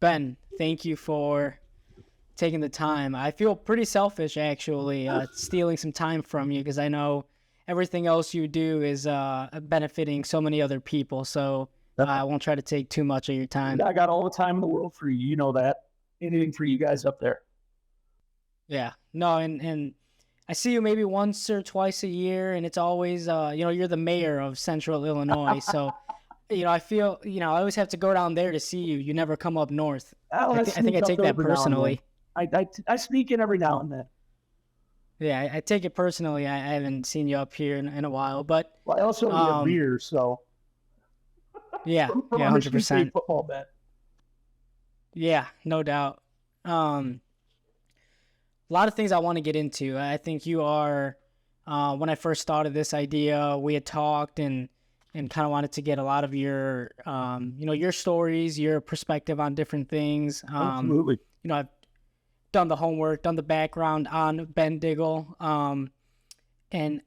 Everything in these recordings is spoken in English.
Ben, thank you for taking the time. I feel pretty selfish, actually, stealing some time from you because I know everything else you do is benefiting so many other people. So I won't try to take too much of your time. I got all the time in the world for you. You know that. Anything for you guys up there. Yeah. No, and I see you maybe once or twice a year, and it's always, you're the mayor of Central Illinois. So, I feel, I always have to go down there to see you. You never come up north. I think I take that personally. I sneak in every now and then. Yeah, I take it personally. I haven't seen you up here in a while, but I also eat a beer, so yeah, 100% football bet. Yeah, no doubt. A lot of things I want to get into. I think you are. When I first started this idea, we had talked and kind of wanted to get a lot of your, your stories, your perspective on different things. Absolutely. I've done the homework, done the background on Ben Diggle, and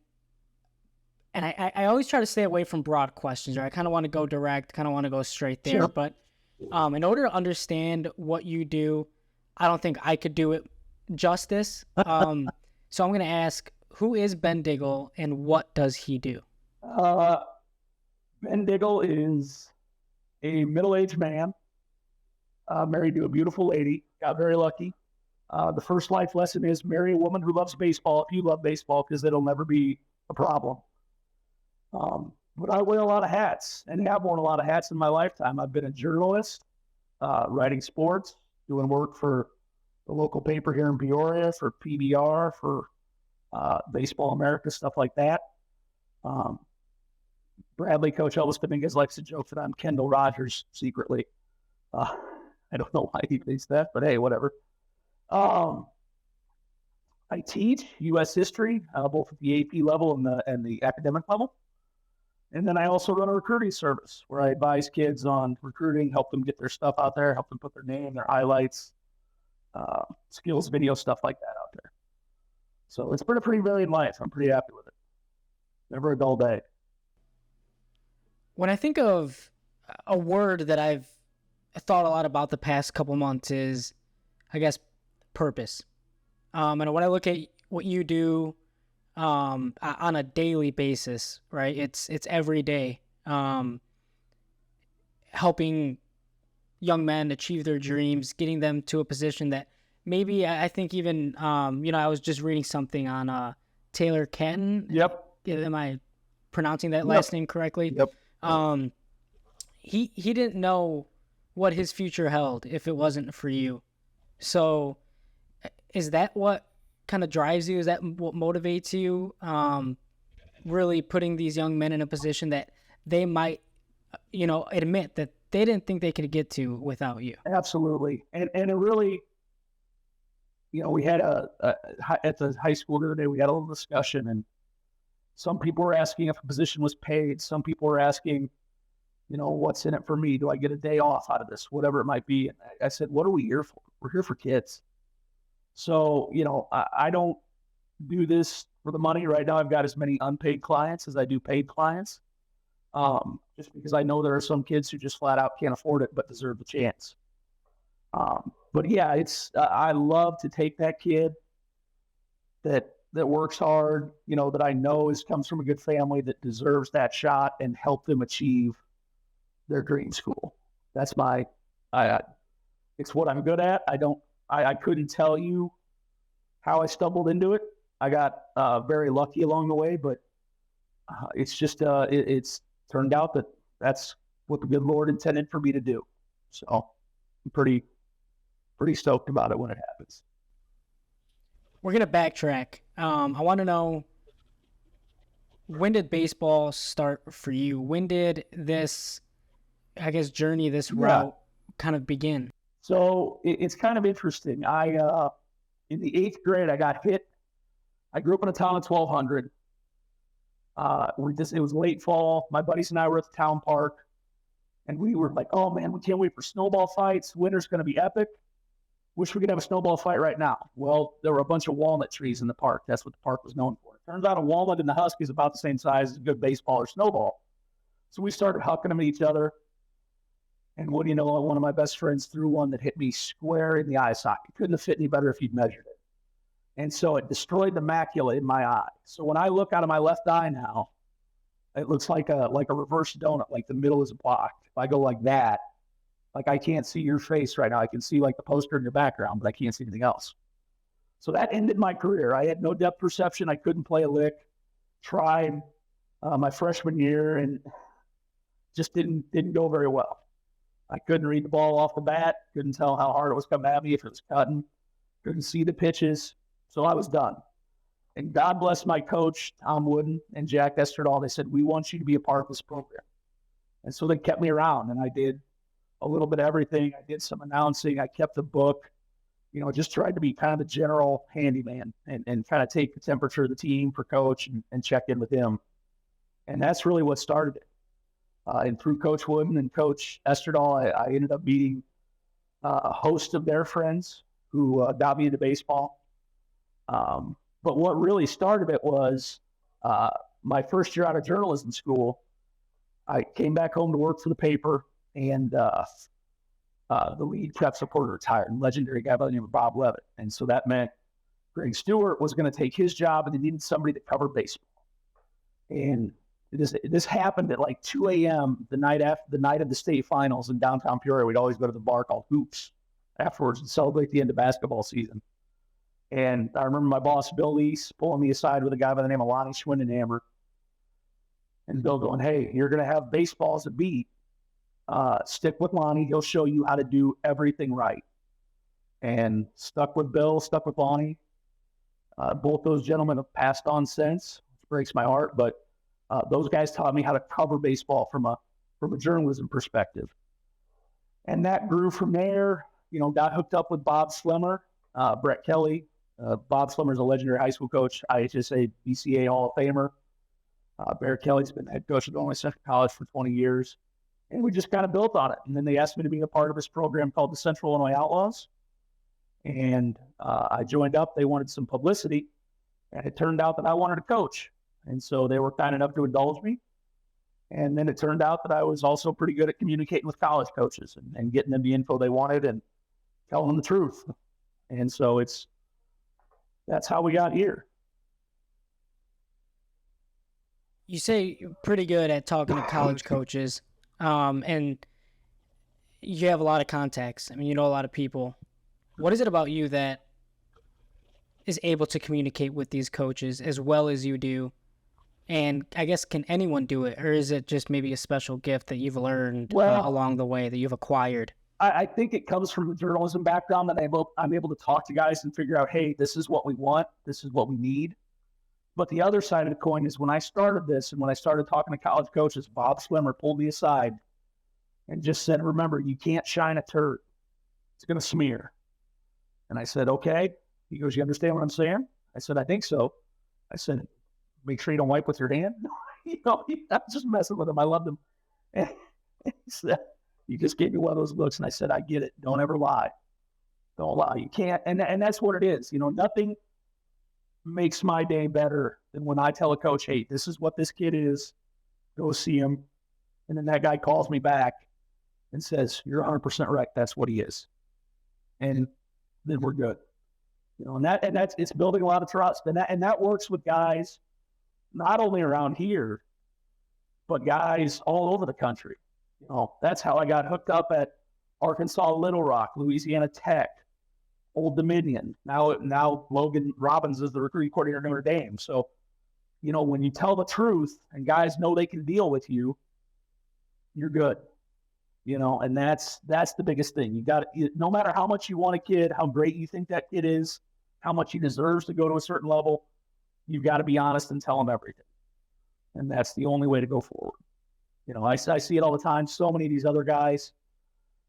I always try to stay away from broad questions. Or I kind of want to go direct, kind of want to go straight there. Sure. But in order to understand what you do, I don't think I could do it justice. So I'm going to ask, who is Ben Diggle and what does he do? Ben Diggle is a middle-aged man, married to a beautiful lady, got very lucky. The first life lesson is marry a woman who loves baseball if you love baseball, because it'll never be a problem. But I wear a lot of hats and have worn a lot of hats in my lifetime. I've been a journalist, writing sports, doing work for the local paper here in Peoria, for PBR, for Baseball America, stuff like that. Bradley, Coach Elvis Dominguez, likes to joke that I'm Kendall Rogers secretly. I don't know why he thinks that, but hey, whatever. I teach U.S. history, both at the AP level and the academic level. And then I also run a recruiting service where I advise kids on recruiting, help them get their stuff out there, help them put their name, their highlights, skills, video, stuff like that out there. So it's been a pretty varied life. I'm pretty happy with it. Never a dull day. When I think of a word that I've thought a lot about the past couple months is, I guess, purpose. And when I look at what you do on a daily basis, right? It's every day, helping young men achieve their dreams, getting them to a position that maybe I think even, I was just reading something on Taylor Canton. Yep. Am I pronouncing that last name correctly? Yep. He didn't know what his future held if it wasn't for you. So is that what kind of drives you? Is that what motivates you? Really putting these young men in a position that they might, admit that they didn't think they could get to without you. Absolutely. And it really, we had at the high school the other day, we had a little discussion, and some people were asking if a position was paid. Some people were asking, what's in it for me? Do I get a day off out of this? Whatever it might be. And I said, what are we here for? We're here for kids. So, I don't do this for the money. Right now, I've got as many unpaid clients as I do paid clients, just because I know there are some kids who just flat out can't afford it but deserve the chance. But yeah, I love to take that kid that works hard, that I know comes from a good family, that deserves that shot, and help them achieve their dream school. That's it's what I'm good at. I couldn't tell you how I stumbled into it. I got very lucky along the way, but it's just it's turned out that that's what the good Lord intended for me to do. So I'm pretty stoked about it when it happens. We're going to backtrack. I want to know, when did baseball start for you? When did this, I guess, journey, this route kind of begin? So it's kind of interesting. In the 8th grade, I got hit. I grew up in a town of 1,200. It was late fall. My buddies and I were at the town park, and we were like, oh man, we can't wait for snowball fights. Winter's going to be epic. Wish we could have a snowball fight right now. Well, there were a bunch of walnut trees in the park. That's what the park was known for. It turns out a walnut in the husk is about the same size as a good baseball or snowball. So we started hucking them at each other. And what do you know, one of my best friends threw one that hit me square in the eye socket. Couldn't have fit any better if you'd measured it. And so it destroyed the macula in my eye. So when I look out of my left eye now, it looks like a reverse donut, like the middle is blocked. If I go like that, like I can't see your face right now. I can see like the poster in your background, but I can't see anything else. So that ended my career. I had no depth perception. I couldn't play a lick. Tried my freshman year and just didn't go very well. I couldn't read the ball off the bat. Couldn't tell how hard it was coming at me, if it was cutting. Couldn't see the pitches. So I was done. And God bless my coach, Tom Wooden and Jack Esterdahl. They said, we want you to be a part of this program. And so they kept me around, and I did a little bit of everything. I did some announcing. I kept the book, just tried to be kind of the general handyman and kind of take the temperature of the team for coach and check in with him. And that's really what started it. And through Coach Wooden and Coach Esterdahl, I ended up meeting a host of their friends who got me into baseball. But what really started it was my first year out of journalism school. I came back home to work for the paper, and the lead prep supporter retired, a legendary guy by the name of Bob Levitt. And so that meant Greg Stewart was going to take his job, and they needed somebody to cover baseball. And this happened at like 2 a.m. the night of the state finals in downtown Peoria. We'd always go to the bar called Hoops afterwards and celebrate the end of basketball season. And I remember my boss, Bill Lease, pulling me aside with a guy by the name of Lonnie Schwindenhammer. And Bill going, hey, you're going to have baseball as a beat. Stick with Lonnie. He'll show you how to do everything right. And stuck with Bill, stuck with Lonnie. Both those gentlemen have passed on since, which breaks my heart. But those guys taught me how to cover baseball from a journalism perspective. And that grew from there. Got hooked up with Bob Slemmer, Brett Kelly. Bob Slemmer is a legendary high school coach, IHSA, BCA Hall of Famer. Bear Kelly's been head coach at Illinois Central College for 20 years. And we just kind of built on it. And then they asked me to be a part of this program called the Central Illinois Outlaws. And I joined up. They wanted some publicity. And it turned out that I wanted to coach. And so they were kind enough to indulge me. And then it turned out that I was also pretty good at communicating with college coaches and getting them the info they wanted and telling them the truth. And so that's how we got here. You say you're pretty good at talking to college coaches, and you have a lot of contacts. I mean, you know a lot of people. What is it about you that is able to communicate with these coaches as well as you do? And I guess, can anyone do it? Or is it just maybe a special gift that you've learned along the way, that you've acquired? I think it comes from the journalism background that I'm able to talk to guys and figure out, hey, this is what we want. This is what we need. But the other side of the coin is when I started this and when I started talking to college coaches, Bob Slemmer pulled me aside and just said, remember, you can't shine a turd. It's going to smear. And I said, okay. He goes, you understand what I'm saying? I said, I think so. I said, make sure you don't wipe with your hand. I'm just messing with him. I loved him. And he said, you just gave me one of those looks. And I said, I get it. Don't ever lie. Don't lie. You can't. And that's what it is. Nothing makes my day better than when I tell a coach, hey, this is what this kid is. Go see him. And then that guy calls me back and says, you're 100% right. That's what he is. And then we're good. And that's it's building a lot of trust. And that works with guys not only around here, but guys all over the country. That's how I got hooked up at Arkansas Little Rock, Louisiana Tech, Old Dominion. Now Logan Robbins is the recruiting coordinator at Notre Dame. So, when you tell the truth and guys know they can deal with you, you're good. And that's the biggest thing. You got to, no matter how much you want a kid, how great you think that kid is, how much he deserves to go to a certain level, you've got to be honest and tell him everything. And that's the only way to go forward. I see it all the time. So many of these other guys,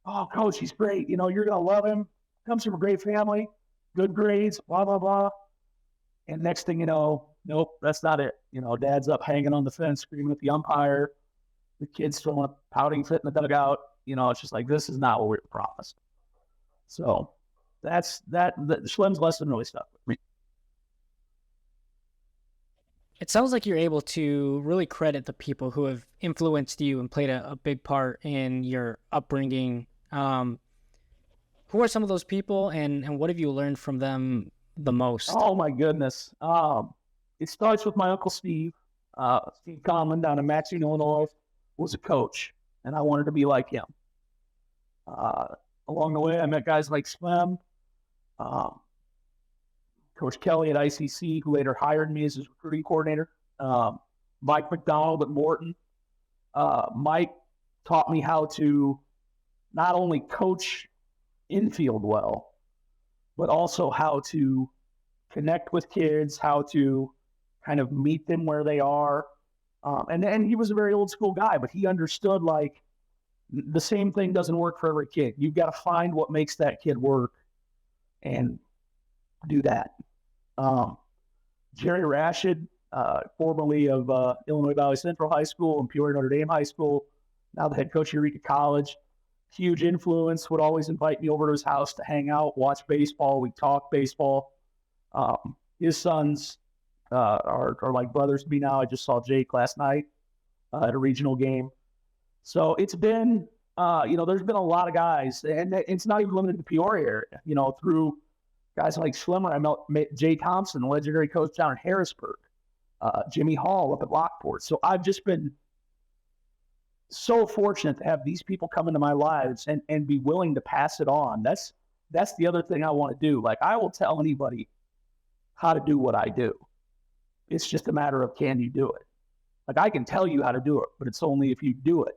oh, coach, he's great. You're going to love him. Comes from a great family, good grades, blah, blah, blah. And next thing you know, nope, that's not it. Dad's up hanging on the fence, screaming at the umpire. The kid's throwing a pouting fit in the dugout. It's just like, this is not what we were promised. So that's that. The Schlem's lesson really stuck with me. It sounds like you're able to really credit the people who have influenced you and played a big part in your upbringing. Who are some of those people, and what have you learned from them the most? Oh my goodness. It starts with my uncle Steve. Steve Conlon down in Mattoon, Illinois, was a coach, and I wanted to be like him. Uh, Along the way, I met guys like Slim, um, Coach Kelly at ICC, who later hired me as his recruiting coordinator. Mike McDonald at Morton. Mike taught me how to not only coach infield well, but also how to connect with kids, how to kind of meet them where they are. And he was a very old school guy, but he understood like the same thing doesn't work for every kid. You've got to find what makes that kid work and do that. Jerry Rashid, formerly of Illinois Valley Central High School and Peoria Notre Dame High School, now the head coach of Eureka College, huge influence, would always invite me over to his house to hang out, watch baseball. We talk baseball. His sons are like brothers to me now. I just saw Jake last night at a regional game. So it's been, there's been a lot of guys, and it's not even limited to Peoria area, through guys like Schlimmer. I met Jay Thompson, the legendary coach down in Harrisburg, Jimmy Hall up at Lockport. So I've just been so fortunate to have these people come into my lives and be willing to pass it on. That's the other thing I want to do. Like, I will tell anybody how to do what I do. It's just a matter of, can you do it? Like, I can tell you how to do it, but it's only if you do it.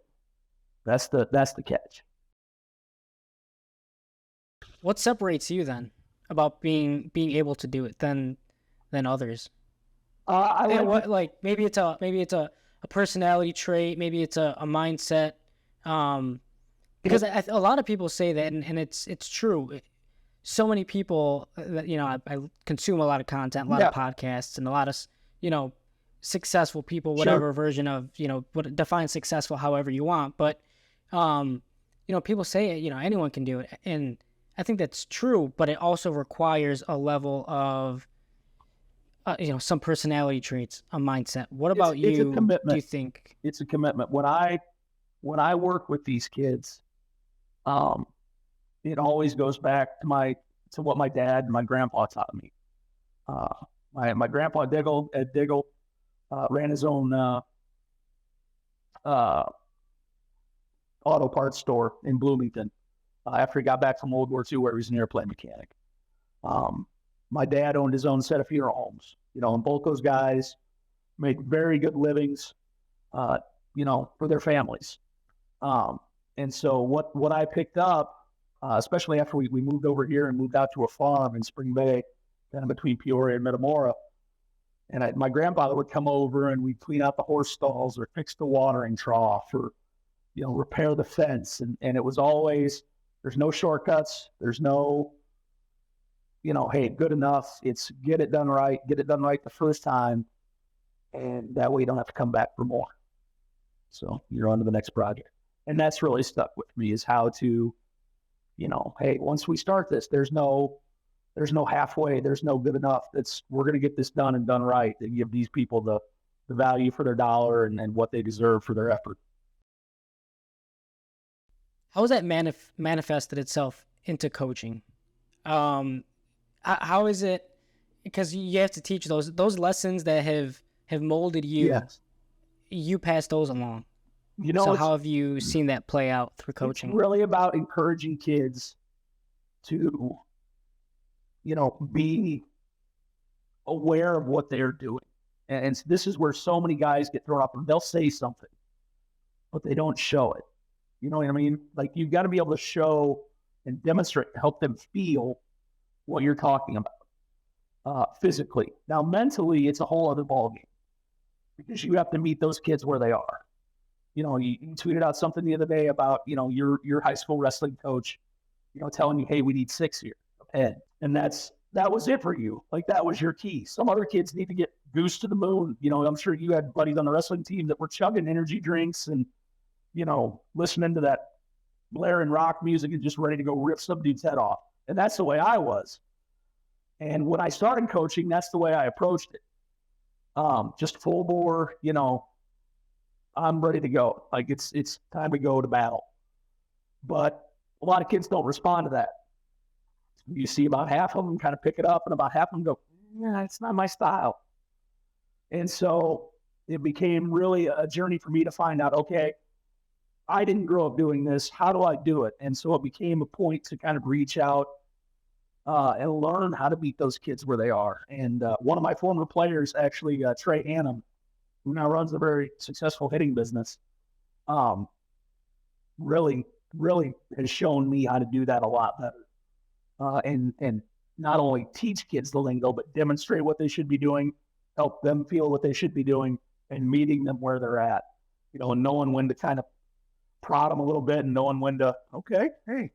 That's the catch. What separates you then about being able to do it than others? Maybe it's a personality trait, maybe it's a mindset. Because a lot of people say that, and it's true. So many people that I consume a lot of content, a lot of podcasts, and a lot of successful people, whatever version of what define successful, however you want. But people say anyone can do it, and I think that's true. But it also requires a level of some personality traits, a mindset. What about you? It's a commitment. Do you think it's a commitment? When I work with these kids, it always goes back to what my dad and my grandpa taught me. My grandpa Diggle, Ed Diggle, ran his own auto parts store in Bloomington after he got back from World War II, where he was an airplane mechanic. My dad owned his own set of funeral homes, and both those guys made very good livings, for their families. And so what I picked up, especially after we moved over here and moved out to a farm in Spring Bay, kind of between Peoria and Metamora, and my grandfather would come over and we'd clean out the horse stalls or fix the watering trough or, repair the fence. And it was always, there's no shortcuts. There's no, hey, good enough. It's get it done right the first time. And that way you don't have to come back for more. So you're on to the next project. And that's really stuck with me, is how to, hey, once we start this, there's no halfway, there's no good enough. We're going to get this done and done right, and give these people the value for their dollar and what they deserve for their effort. How has that manifested itself into coaching? How is it? Because you have to teach those lessons that have molded you. Yes. You pass those along. So how have you seen that play out through coaching? It's really about encouraging kids to, be aware of what they're doing. And this is where so many guys get thrown off. They'll say something, but they don't show it. You know what I mean? Like, you've got to be able to show and demonstrate, help them feel what you're talking about physically. Now, mentally, it's a whole other ballgame, because you have to meet those kids where they are. You tweeted out something the other day about, your high school wrestling coach, telling you, hey, we need 6 here of head. And that was it for you. Like, that was your key. Some other kids need to get goose to the moon. I'm sure you had buddies on the wrestling team that were chugging energy drinks and, listening to that blaring rock music and just ready to go rip some dude's head off. And that's the way I was. And when I started coaching, that's the way I approached it. just full bore, I'm ready to go. Like it's time to go to battle. But a lot of kids don't respond to that. You see about half of them kind of pick it up, and about half of them go, "Yeah, it's not my style." And so it became really a journey for me to find out, okay, I didn't grow up doing this. How do I do it? And so it became a point to kind of reach out and learn how to meet those kids where they are. And one of my former players, actually, Trey Hannum, who now runs a very successful hitting business, um, really, really has shown me how to do that a lot better. And not only teach kids the lingo, but demonstrate what they should be doing, help them feel what they should be doing, and meeting them where they're at. And knowing when to kind of prod them a little bit, and knowing when to, okay, hey,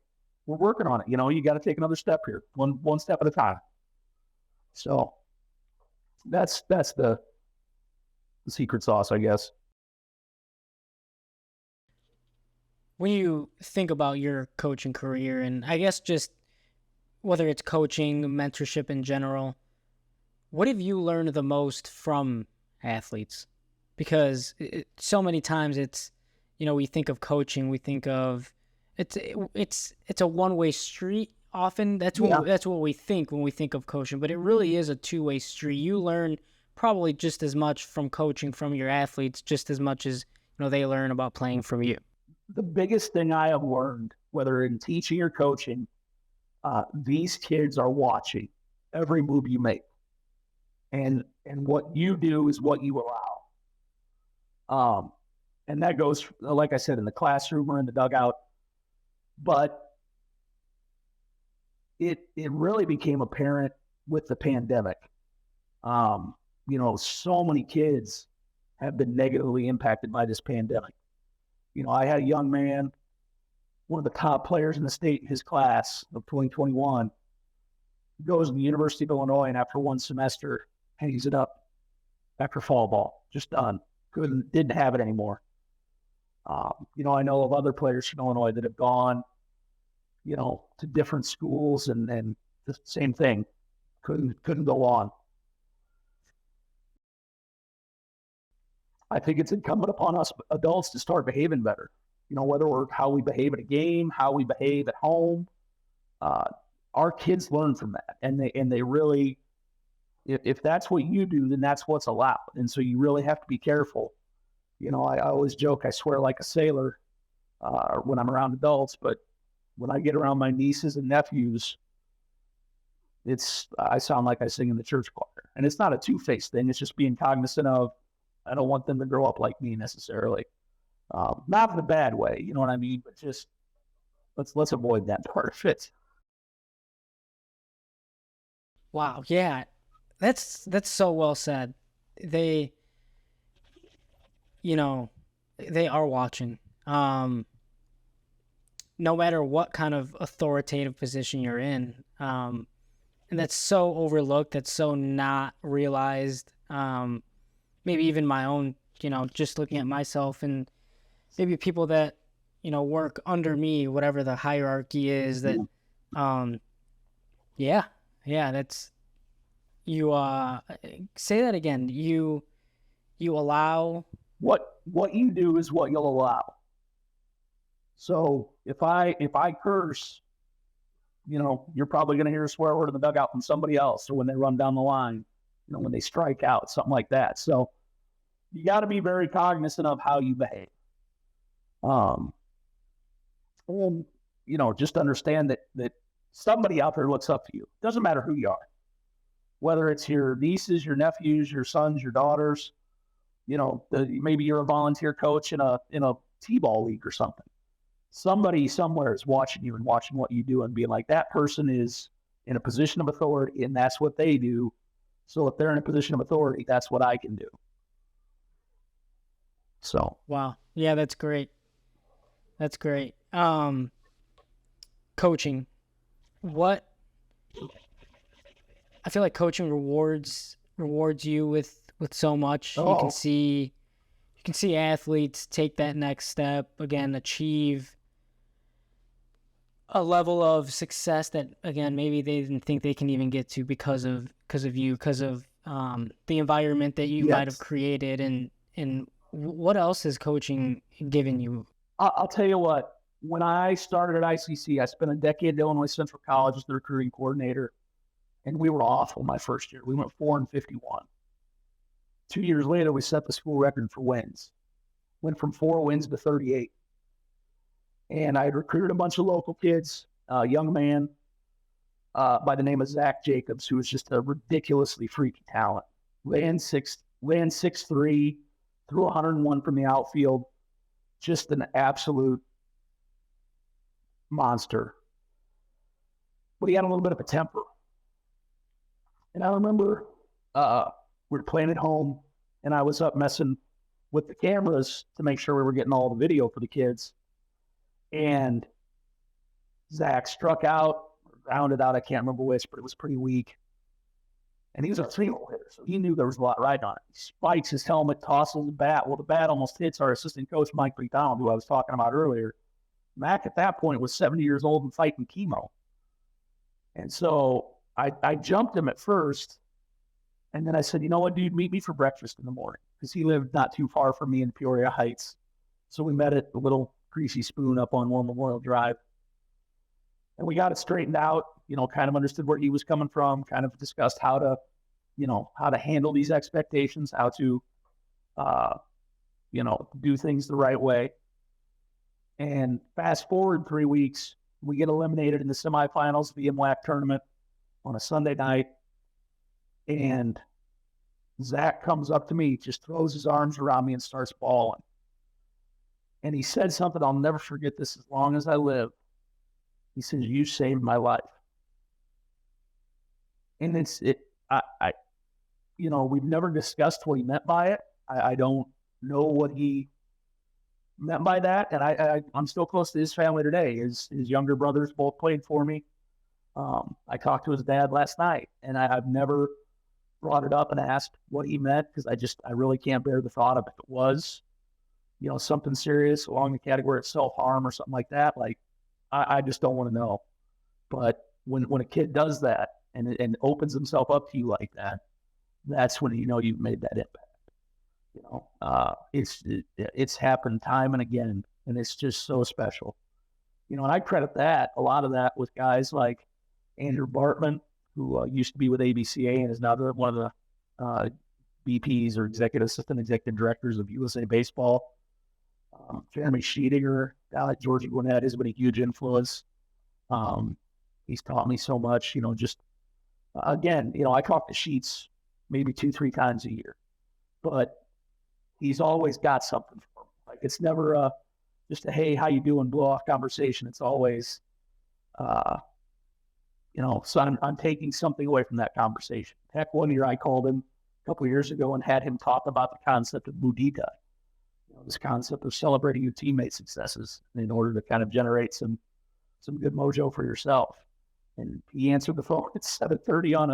we're working on it. You got to take another step here, one step at a time. So that's the secret sauce, I guess. When you think about your coaching career, and I guess just whether it's coaching, mentorship in general, what have you learned the most from athletes? Because so many times it's, we think of coaching, we think of it's a one-way street. Often that's what we think when we think of coaching, but it really is a two-way street. You learn probably just as much from coaching from your athletes, just as much as they learn about playing from you. The biggest thing I have learned, whether in teaching or coaching, these kids are watching every move you make, and what you do is what you allow. And that goes, like I said, in the classroom or in the dugout. But it really became apparent with the pandemic. So many kids have been negatively impacted by this pandemic. I had a young man, one of the top players in the state in his class of 2021, goes to the University of Illinois, and after one semester, hangs it up after fall ball, just done. Didn't have it anymore. I know of other players from Illinois that have gone, to different schools, and the same thing, couldn't go on. I think it's incumbent upon us adults to start behaving better. Whether we're how we behave at a game, how we behave at home. Our kids learn from that, and they really, if that's what you do, then that's what's allowed. And so you really have to be careful. I always joke, I swear like a sailor when I'm around adults, but when I get around my nieces and nephews, I sound like I sing in the church choir. And it's not a two-faced thing. It's just being cognizant of, I don't want them to grow up like me necessarily. Not in a bad way, you know what I mean? But just let's avoid that part of it. Wow, yeah, that's so well said. They, they are watching. No matter what kind of authoritative position you're in, and that's so overlooked. That's so not realized. Maybe even my own, just looking at myself and maybe people that, work under me, whatever the hierarchy is, that, that's, you, say that again. You allow. What you do is what you'll allow. So if I curse, you're probably going to hear a swear word in the dugout from somebody else, or when they run down the line, when they strike out, something like that. So you got to be very cognizant of how you behave. And just understand that somebody out there looks up to you. Doesn't matter who you are, whether it's your nieces, your nephews, your sons, your daughters. Maybe you're a volunteer coach in a t-ball league or something. Somebody somewhere is watching you and watching what you do and being like, that person is in a position of authority and that's what they do. So if they're in a position of authority, that's what I can do. So. Wow. Yeah, that's great. That's great. Coaching. I feel like coaching rewards you with so much. Oh. You can see athletes take that next step, again, achieve a level of success that, again, maybe they didn't think they can even get to because of you, because of the environment that you might have Yes. created, and what else has coaching given you? I'll tell you what. When I started at ICC, I spent a decade at Illinois Central College as the recruiting coordinator, and we were awful my first year. We went 4-51. 2 years later, we set the school record for wins. Went from 4 wins to 38. And I had recruited a bunch of local kids, a young man by the name of Zach Jacobs, who was just a ridiculously freaky talent. Ran 6'3", threw 101 from the outfield. Just an absolute monster. But he had a little bit of a temper. And I remember we were playing at home, and I was up messing with the cameras to make sure we were getting all the video for the kids. And Zach struck out, grounded out. I can't remember which, but it was pretty weak. And he was a 3-hole hitter, so he knew there was a lot riding on it. He spikes his helmet, tosses the bat. Well, the bat almost hits our assistant coach, Mike McDonald, who I was talking about earlier. Mac at that point was 70 years old and fighting chemo. And so I jumped him at first. And then I said, you know what, dude, meet me for breakfast in the morning. Because he lived not too far from me in Peoria Heights. So we met at the little Greasy Spoon up on War Memorial Drive. And we got it straightened out, kind of understood where he was coming from, kind of discussed how to handle these expectations, how to, do things the right way. And fast forward 3 weeks, we get eliminated in the semifinals of the MWAC tournament on a Sunday night. And Zach comes up to me, just throws his arms around me and starts bawling. And he said something I'll never forget this as long as I live. He says, "You saved my life." And we've never discussed what he meant by it. I don't know what he meant by that. And I'm still close to his family today. His younger brothers both played for me. I talked to his dad last night, and I've never brought it up and asked what he meant, because I really can't bear the thought of if it was, something serious along the category of self-harm or something like that. Like, I just don't want to know. But when a kid does that and opens himself up to you like that, that's when you've made that impact. It's happened time and again, and it's just so special. And I credit a lot of that with guys like Andrew Bartman, who used to be with ABCA and is now one of the VPs or assistant executive directors of USA Baseball. Jeremy Sheedinger, guy like Georgie Gwinnett, has been a huge influence. He's taught me so much, again, I talk to Sheets maybe 2-3 times a year, but he's always got something for me. Like, it's never just a, hey, how you doing, blow off conversation. It's always, so I'm taking something away from that conversation. Heck, one year I called him a couple of years ago and had him talk about the concept of mudita, this concept of celebrating your teammates' successes in order to kind of generate some good mojo for yourself. And he answered the phone at 7:30 on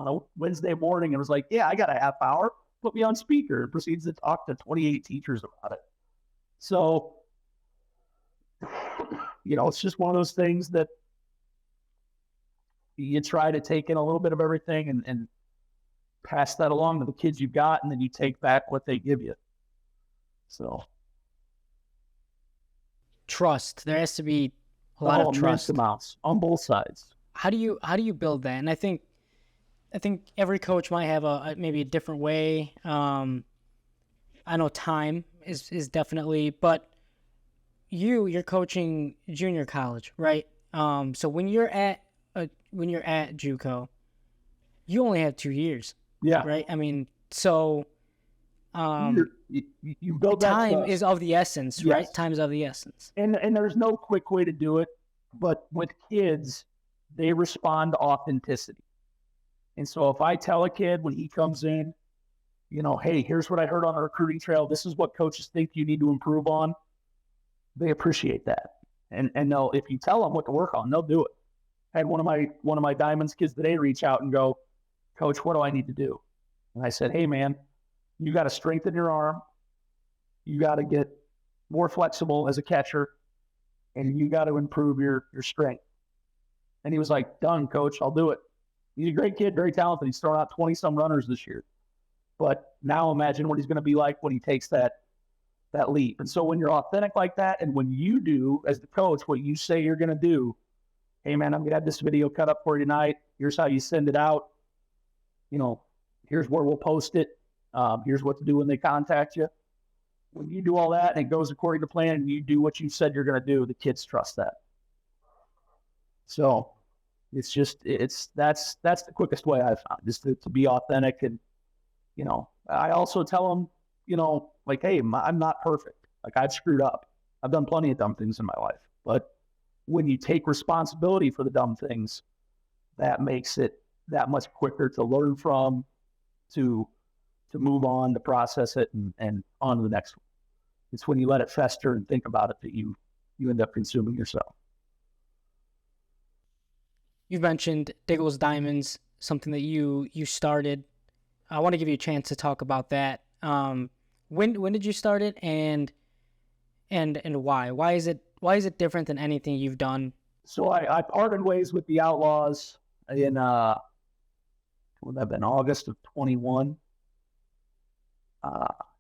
a Wednesday morning and was like, "Yeah, I got a half hour. Put me on speaker," and proceeds to talk to 28 teachers about it. So, it's just one of those things that you try to take in a little bit of everything and pass that along to the kids you've got, and then you take back what they give you. So, Trust. There has to be a lot of trust amounts on both sides. How do you build that? And I think every coach might have maybe a different way. I know time is definitely, but you're coaching junior college, right? So when you're at JUCO, you only have 2 years. Yeah. Right. I mean, so you build that time trust. Is of the essence, Yes. right? Time is of the essence. And there's no quick way to do it, but with kids, they respond to authenticity. And so if I tell a kid when he comes in, hey, here's what I heard on the recruiting trail, this is what coaches think you need to improve on, they appreciate that. And they'll, if you tell them what to work on, they'll do it. I had one of my Diamonds kids today reach out and go, "Coach, what do I need to do?" And I said, "Hey man, you got to strengthen your arm. You got to get more flexible as a catcher, and you got to improve your strength." And he was like, "Done, coach, I'll do it." He's a great kid, very talented. He's thrown out 20-some runners this year. But now imagine what he's going to be like when he takes that leap. And so when you're authentic like that, and when you do, as the coach, what you say you're going to do, hey, man, I'm going to have this video cut up for you tonight. Here's how you send it out. Here's where we'll post it. Here's what to do when they contact you. When you do all that and it goes according to plan and you do what you said you're going to do, the kids trust that. So that's the quickest way I've found, just to be authentic. And, I also tell them, like, hey, I'm not perfect. Like, I've screwed up. I've done plenty of dumb things in my life. But when you take responsibility for the dumb things, that makes it that much quicker to learn from, to move on, to process it, and on to the next one. It's when you let it fester and think about it that you end up consuming yourself. You've mentioned Diggle's Diamonds, something that you started. I want to give you a chance to talk about that. When did you start it, and why? Why is it different than anything you've done? So I parted ways with the Outlaws in would that have been August of 21,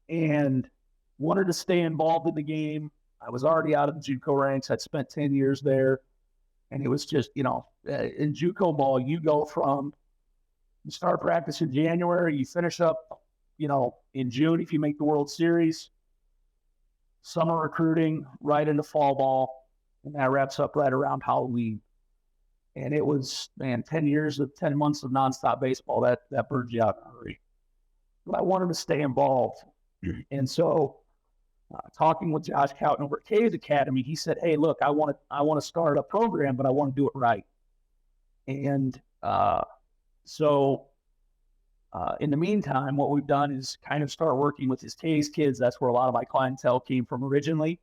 and wanted to stay involved in the game. I was already out of the JUCO ranks. I'd spent 10 years there, and it was just, in JUCO ball, you go from you start practice in January, you finish up, in June if you make the World Series, summer recruiting, right into fall ball, and that wraps up right around Halloween. And it was, 10 months of nonstop baseball. That burns you out in a hurry. But I wanted to stay involved. And so talking with Josh Cowton over at K's Academy, he said, hey, look, I want to start a program, but I want to do it right. And so in the meantime, what we've done is kind of start working with his K's kids. That's where a lot of my clientele came from originally.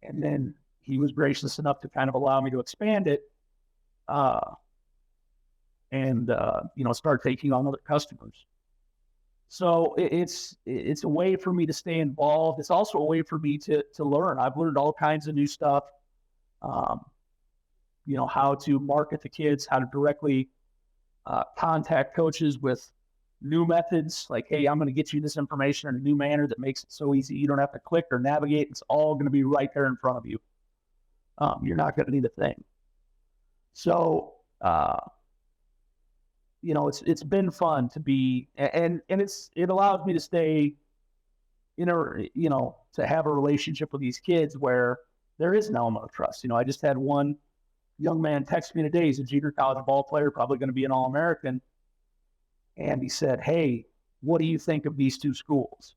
And then he was gracious enough to kind of allow me to expand it and start taking on other customers. So it's a way for me to stay involved. It's also a way for me to learn. I've learned all kinds of new stuff, how to market to kids, how to directly contact coaches with new methods. Like, hey, I'm going to get you this information in a new manner that makes it so easy. You don't have to click or navigate. It's all going to be right there in front of you. You're not going to need a thing. So, it's been fun to be, and it allows me to stay, to have a relationship with these kids where there is an element of trust. I just had one young man text me today. He's a junior college ball player, probably going to be an All-American. And he said, hey, what do you think of these two schools?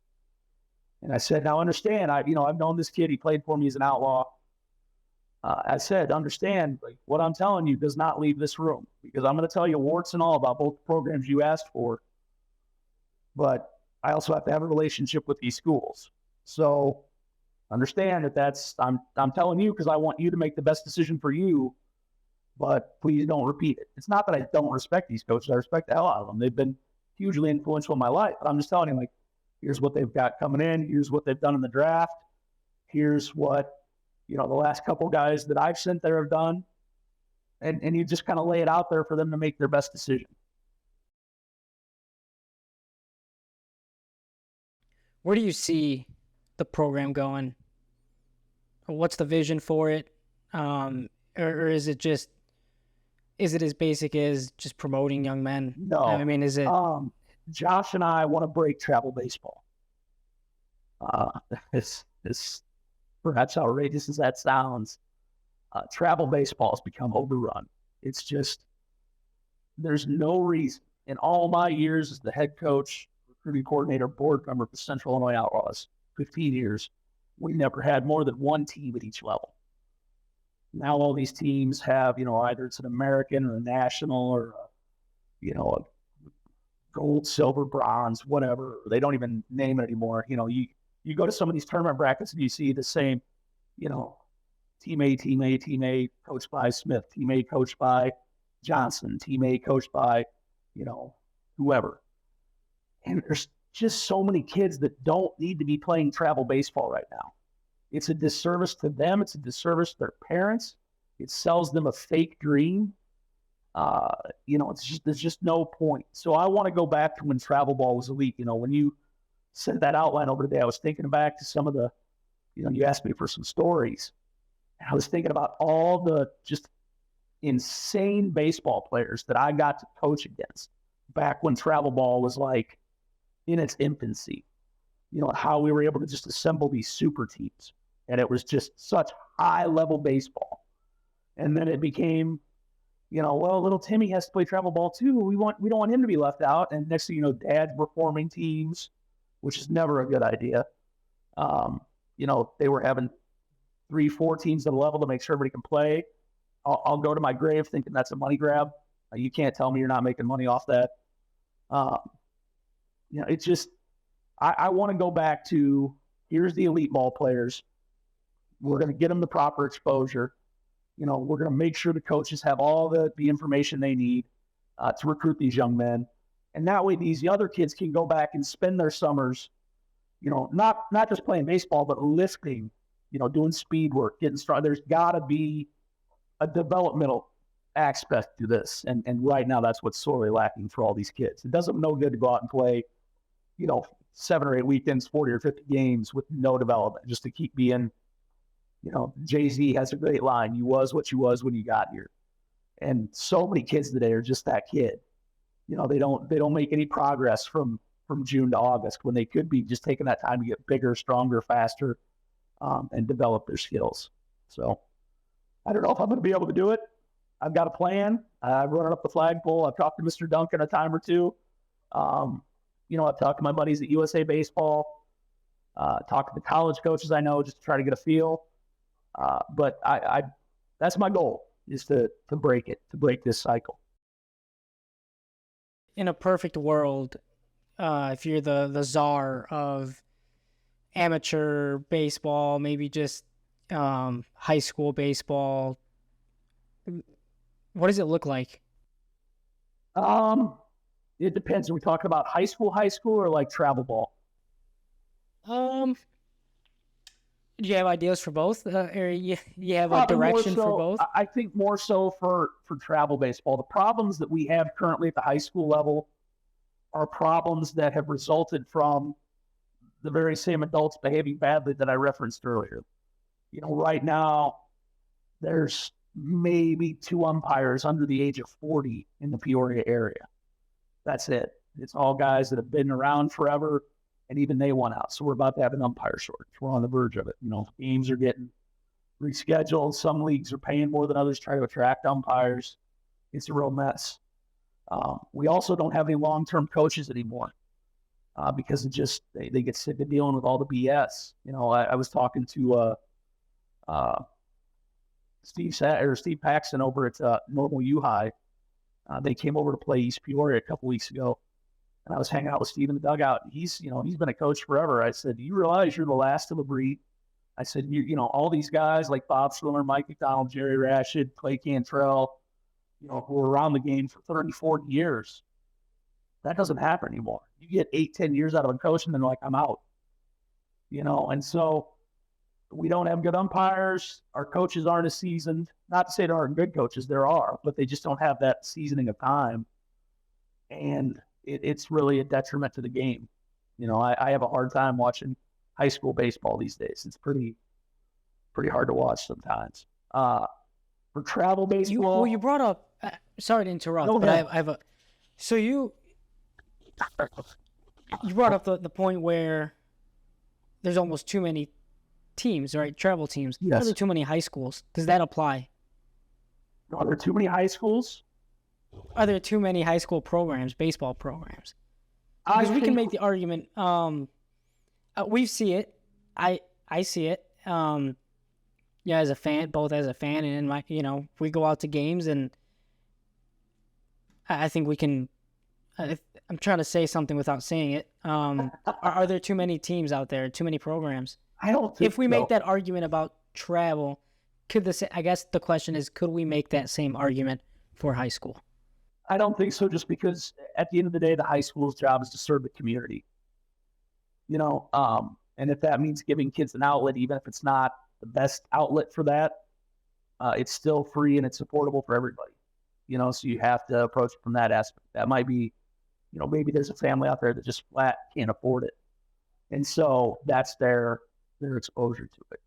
And I said, now understand, I've known this kid. He played for me as an Outlaw. I said, understand, like, what I'm telling you does not leave this room, because I'm going to tell you warts and all about both the programs you asked for. But I also have to have a relationship with these schools. So understand that I'm telling you because I want you to make the best decision for you, but please don't repeat it. It's not that I don't respect these coaches. I respect the hell out of them. They've been hugely influential in my life. But I'm just telling you, like, here's what they've got coming in. Here's what they've done in the draft. Here's what, the last couple guys that I've sent there have done. And you just kind of lay it out there for them to make their best decision. Where do you see the program going? What's the vision for it? Or is it as basic as just promoting young men? No. I mean, is it? Josh and I want to break travel baseball. It's perhaps outrageous as that sounds. Travel baseball has become overrun. It's just, there's no reason in all my years as the head coach, recruiting coordinator, board member of the Central Illinois Outlaws, 15 years, we never had more than one team at each level. Now all these teams have, either it's an American or a national or, a gold, silver, bronze, whatever. They don't even name it anymore. You go to some of these tournament brackets and you see the same, team A, coached by Smith, team A coached by Johnson, team A coached by, whoever. And there's just so many kids that don't need to be playing travel baseball right now. It's a disservice to them. It's a disservice to their parents. It sells them a fake dream. There's just no point. So I want to go back to when travel ball was elite. When you sent that outline over today, I was thinking back to some of the, you asked me for some stories. And I was thinking about all the just insane baseball players that I got to coach against back when travel ball was like in its infancy. How we were able to just assemble these super teams. And it was just such high level baseball. And then it became, little Timmy has to play travel ball too. We don't want him to be left out. And next thing you know, dads were forming teams, which is never a good idea. They were having 3-4 teams at a level to make sure everybody can play. I'll go to my grave thinking that's a money grab. You can't tell me you're not making money off that. It's just, I want to go back to, here's the elite ball players. We're going to get them the proper exposure. We're going to make sure the coaches have all the information they need to recruit these young men. And that way these other kids can go back and spend their summers, not just playing baseball, but lifting, doing speed work, getting strong. There's got to be a developmental aspect to this. And right now that's what's sorely lacking for all these kids. It doesn't no good to go out and play, 7 or 8 weekends, 40 or 50 games with no development, just to keep being, Jay-Z has a great line. You was what you was when you got here. And so many kids today are just that kid. They don't make any progress from June to August when they could be just taking that time to get bigger, stronger, faster, and develop their skills. So I don't know if I'm going to be able to do it. I've got a plan. I've run it up the flagpole. I've talked to Mr. Duncan a time or two. I've talked to my buddies at USA Baseball, talked to the college coaches I know just to try to get a feel. But I that's my goal, is to break this cycle. In a perfect world, if you're the czar of amateur baseball, maybe just high school baseball, what does it look like? It depends. Are we talking about high school, or like travel ball? Do you have ideas for both? Or you have a direction for both? I think more so for travel baseball. The problems that we have currently at the high school level are problems that have resulted from the very same adults behaving badly that I referenced earlier. Right now, there's maybe 2 umpires under the age of 40 in the Peoria area. That's it. It's all guys that have been around forever, and even they want out. So we're about to have an umpire shortage. We're on the verge of it. Games are getting rescheduled. Some leagues are paying more than others, trying to attract umpires. It's a real mess. We also don't have any long-term coaches anymore because they get sick of dealing with all the BS. I was talking to Steve Paxton over at Normal U High. They came over to play East Peoria a couple weeks ago, and I was hanging out with Steve in the dugout. He's been a coach forever. I said, "Do you realize you're the last of a breed?" I said, all these guys like Bob Swimmer, Mike McDonald, Jerry Rashid, Clay Cantrell, who were around the game for 30, 40 years. That doesn't happen anymore. You get 8, 10 years out of a coach, and then like, I'm out. And so we don't have good umpires. Our coaches aren't as seasoned. Not to say there aren't good coaches. There are, but they just don't have that seasoning of time. And it's really a detriment to the game. I have a hard time watching high school baseball these days. It's pretty hard to watch sometimes. For travel baseball, you brought up. Sorry to interrupt, no, but I have a. So you brought up the point where there's almost too many teams, right? Travel teams. Yes. Are there too many high schools? Does that apply? Are there too many high schools? Are there too many high school programs, baseball programs? Because we can make the argument. We see it. I see it. As a fan, both as a fan and we go out to games, and I think we can. I'm trying to say something without saying it. Are there too many teams out there? Too many programs? I don't think if we make that argument about travel, I guess the question is, could we make that same argument for high school? I don't think so, just because at the end of the day, the high school's job is to serve the community. And if that means giving kids an outlet, even if it's not the best outlet for that, it's still free and it's affordable for everybody. so you have to approach it from that aspect. That might be, maybe there's a family out there that just flat can't afford it. And so that's their exposure to it.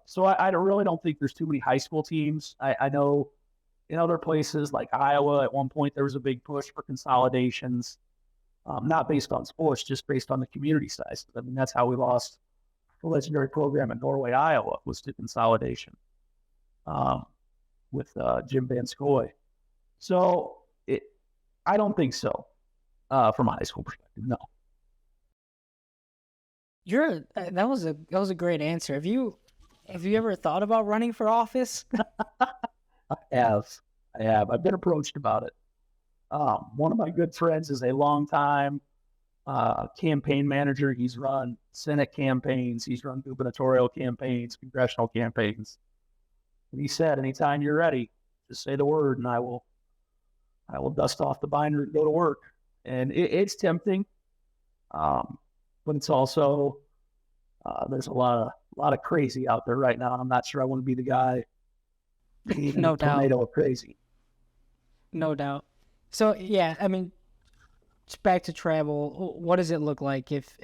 So I really don't think there's too many high school teams. I know in other places like Iowa, at one point, there was a big push for consolidations, not based on sports, just based on the community size. I mean, that's how we lost the legendary program in Norway, Iowa, was to consolidation with Jim Van Scoy. So I don't think so from a high school perspective, no. That was a great answer. Have you ever thought about running for office? I have. I've been approached about it. One of my good friends is a longtime campaign manager. He's run Senate campaigns. He's run gubernatorial campaigns, congressional campaigns. And he said, anytime you're ready, just say the word and I will dust off the binder and go to work. And it's tempting. But it's also, there's a lot of crazy out there right now. And I'm not sure I want to be the guy. No doubt. Tornado of crazy. No doubt. So yeah, I mean, just back to travel. What does it look like if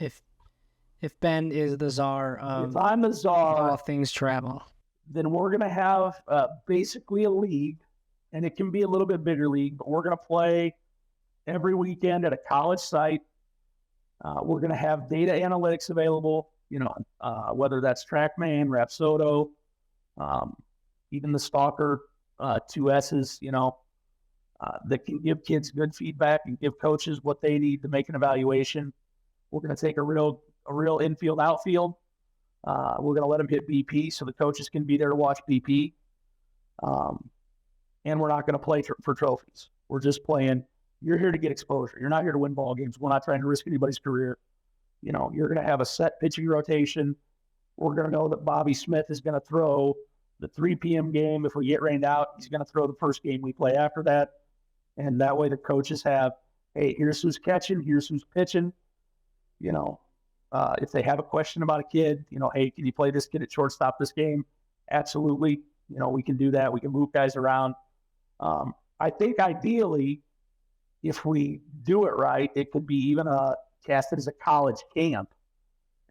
Ben is the czar of? If I'm the czar, all things travel, then we're gonna have basically a league, and it can be a little bit bigger league, but we're gonna play every weekend at a college site. We're gonna have data analytics available. Whether that's TrackMan, Rapsodo, even the Stalker 2S's, that can give kids good feedback and give coaches what they need to make an evaluation. We're going to take a real infield, outfield. We're going to let them hit BP so the coaches can be there to watch BP. And we're not going to play for trophies. We're just playing. You're here to get exposure. You're not here to win ball games. We're not trying to risk anybody's career. You're going to have a set pitching rotation. We're going to know that Bobby Smith is going to throw the 3 p.m. game. If we get rained out, he's going to throw the first game we play after that. And that way the coaches have, hey, here's who's catching, here's who's pitching. If they have a question about a kid, hey, can you play this kid at shortstop this game? Absolutely. We can do that. We can move guys around. I think ideally, if we do it right, it could be even casted as a college camp.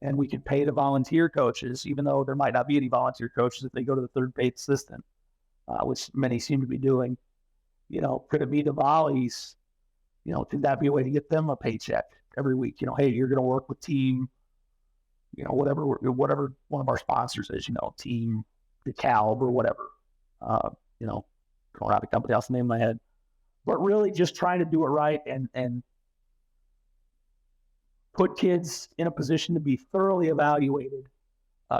And we could pay the volunteer coaches, even though there might not be any volunteer coaches if they go to the third paid assistant, which many seem to be doing. Could it be the volleys? Could that be a way to get them a paycheck every week? Hey, you're going to work with team, whatever one of our sponsors is, team DeKalb or whatever. Going out of company else, name in my head. But really just trying to do it right and put kids in a position to be thoroughly evaluated.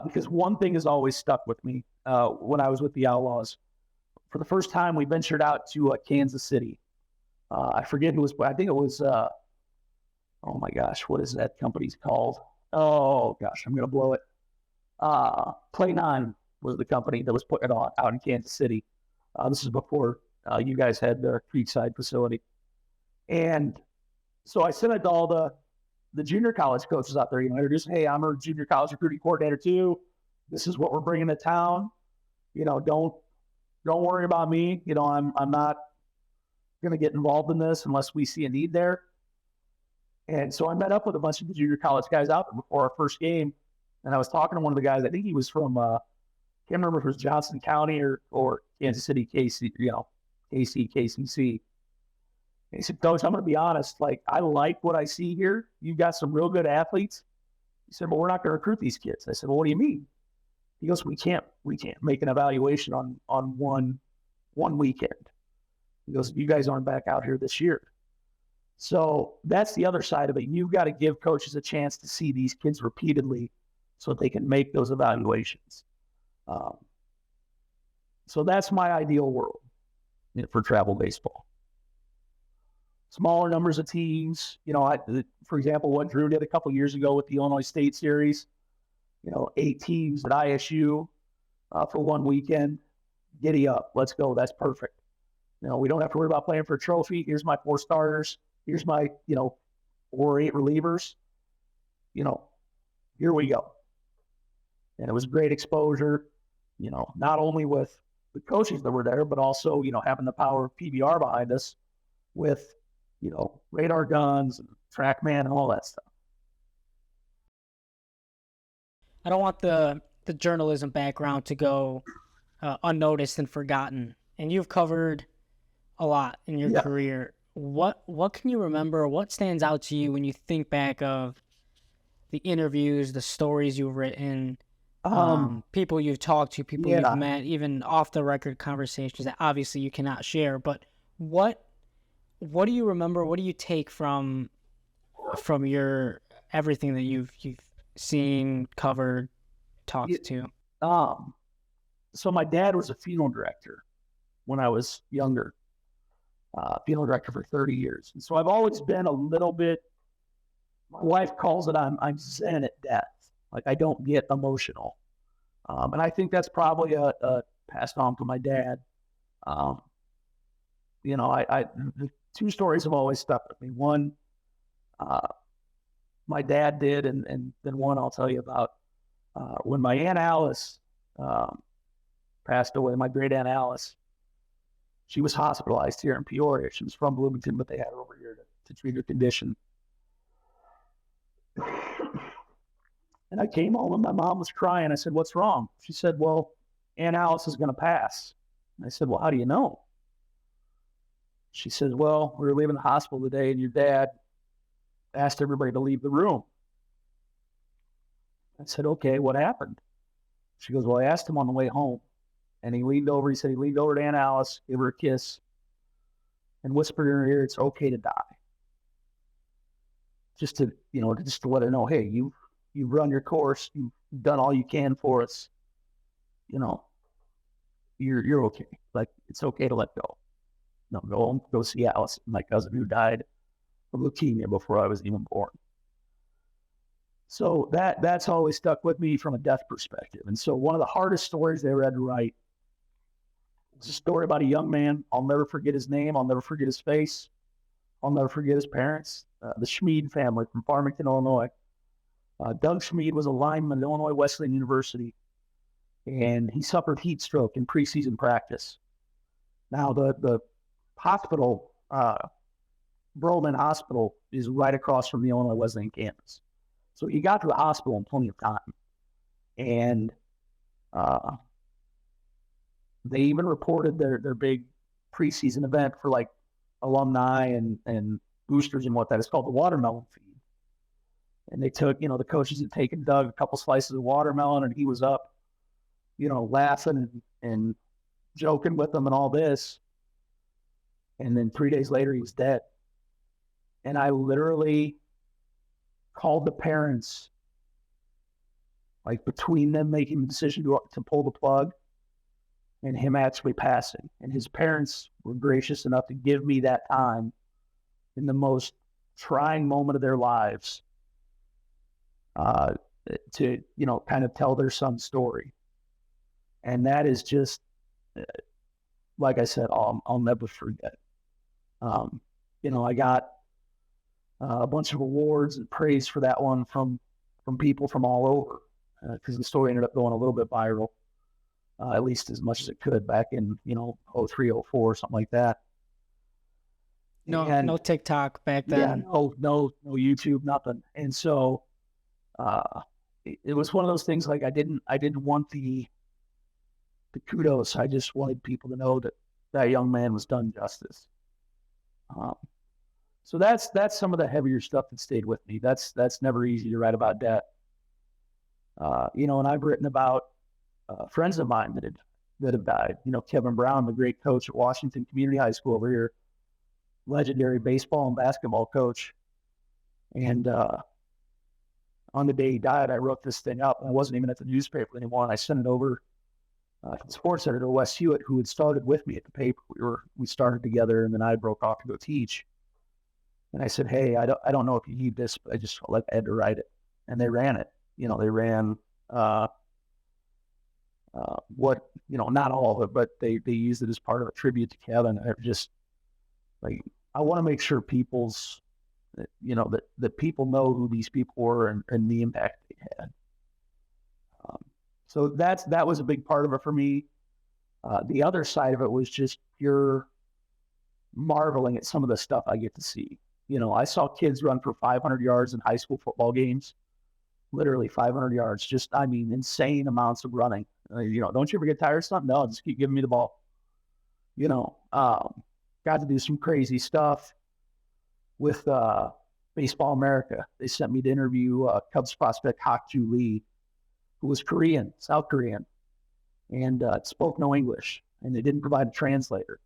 Because one thing has always stuck with me when I was with the Outlaws. For the first time, we ventured out to Kansas City. I forget who was, I think it was, oh my gosh, what is that company's called? Oh gosh, I'm going to blow it. Play 9 was the company that was putting it on out in Kansas City. This is before you guys had the Creekside facility. And so I sent it to all the junior college coaches out there, introduce, hey, I'm a junior college recruiting coordinator too. This is what we're bringing to town. Don't worry about me. I'm not going to get involved in this unless we see a need there. And so I met up with a bunch of the junior college guys out there before our first game. And I was talking to one of the guys, I think he was from, can't remember if it was Johnson County or Kansas City, KC, KCC. And he said, Coach, I'm going to be honest. I like what I see here. You've got some real good athletes. He said, but we're not going to recruit these kids. I said, well, what do you mean? He goes, we can't make an evaluation on one weekend. He goes, you guys aren't back out here this year. So that's the other side of it. You've got to give coaches a chance to see these kids repeatedly so that they can make those evaluations. So that's my ideal world for travel baseball. Smaller numbers of teams. For example, what Drew did a couple years ago with the Illinois State Series, 8 teams at ISU for one weekend. Giddy up. Let's go. That's perfect. We don't have to worry about playing for a trophy. Here's my 4 starters. Here's my, 4 or 8 relievers. Here we go. And it was great exposure, not only with the coaches that were there, but also, having the power of PBR behind us with, radar guns and TrackMan and all that stuff. I don't want the journalism background to go unnoticed and forgotten. And you've covered a lot in your career. What can you remember? What stands out to you when you think back of the interviews, the stories you've written, people you've talked to, people you've met, even off the record conversations that obviously you cannot share? But what do you remember? What do you take from your everything that you've seen, covered, talked to? So my dad was a funeral director when I was younger, funeral director for 30 years. And so I've always been a little bit, my wife calls it, I'm zen at death. Like, I don't get emotional. And I think that's probably a passed on from my dad. The two stories have always stuck with me. One, my dad did, and then one I'll tell you about when my Aunt Alice passed away. My great Aunt Alice, she was hospitalized here in Peoria. She was from Bloomington, but they had her over here to treat her condition. And I came home and my mom was crying. I said, "What's wrong?" She said, "Well, Aunt Alice is going to pass." And I said, "Well, how do you know?" She says, "Well, we were leaving the hospital today and your dad asked everybody to leave the room." I said, "Okay, what happened?" She goes, "Well, I asked him on the way home." And he leaned over to Aunt Alice, gave her a kiss, and whispered in her ear, "It's okay to die." Just to let her know, hey, you've run your course, you've done all you can for us. You're okay. Like, it's okay to let go. No, go home, go see Alice, my cousin, who died of leukemia before I was even born. So that's always stuck with me from a death perspective. And so one of the hardest stories they ever had to write was a story about a young man. I'll never forget his name. I'll never forget his face. I'll never forget his parents, the Schmid family from Farmington, Illinois. Doug Schmid was a lineman at Illinois Wesleyan University, and he suffered heat stroke in preseason practice. Now, the hospital, Broman Hospital, is right across from the Illinois Wesleyan campus. So he got to the hospital in plenty of time. And they even reported their big preseason event for like alumni and boosters and what that is called, the watermelon feed. And they took, the coaches had taken Doug a couple slices of watermelon, and he was up, laughing and joking with them and all this. And then 3 days later, he was dead. And I literally called the parents, like between them making the decision to pull the plug and him actually passing. And his parents were gracious enough to give me that time in the most trying moment of their lives to, kind of tell their son's story. And that is just, like I said, I'll never forget. I got a bunch of awards and praise for that one from people from all over, because the story ended up going a little bit viral, at least as much as it could back in 03, 04, something like that. No TikTok back then. Yeah, no YouTube, nothing. And so it was one of those things, like I didn't want the kudos. I just wanted people to know that young man was done justice. So that's some of the heavier stuff that stayed with me. That's never easy to write about death. And I've written about friends of mine that have died. Kevin Brown, the great coach at Washington Community High School over here, legendary baseball and basketball coach. And on the day he died, I wrote this thing up. I wasn't even at the newspaper anymore, and I sent it over to the sports editor, Wes Hewitt, who had started with me at the paper. We started together, and then I broke off to go teach. And I said, "Hey, I don't know if you need this, but I had to write it." And they ran it. They ran not all of it, but they used it as part of a tribute to Kevin. And it just, like, I want to make sure that people know who these people were and the impact they had. So that was a big part of it for me. The other side of it was just pure marveling at some of the stuff I get to see. I saw kids run for 500 yards in high school football games, literally 500 yards. Just, I mean, insane amounts of running. Don't you ever get tired of something? No, just keep giving me the ball. Got to do some crazy stuff with Baseball America. They sent me to interview Cubs prospect Hak-Ju Lee, who was Korean, South Korean, and spoke no English, and they didn't provide a translator.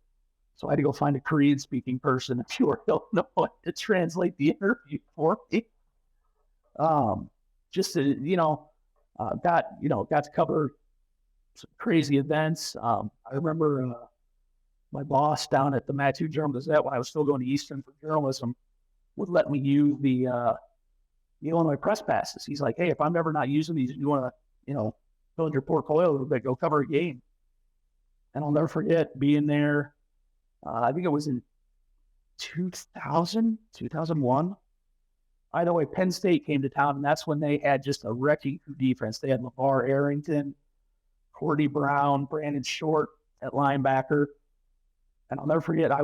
So I had to go find a Korean-speaking person in Pure, Illinois to translate the interview for me. Just to, got to cover some crazy events. I remember my boss down at the Matthew Journal-Gazette when I was still going to Eastern for journalism would let me use the Illinois press passes. He's like, hey, if I'm ever not using these, you want to, build your portfolio a little bit, go cover a game. And I'll never forget being there. I think it was in 2001. Either way, Penn State came to town, and that's when they had just a wrecking defense. They had LeVar Arrington, Cordy Brown, Brandon Short at linebacker. And I'll never forget, I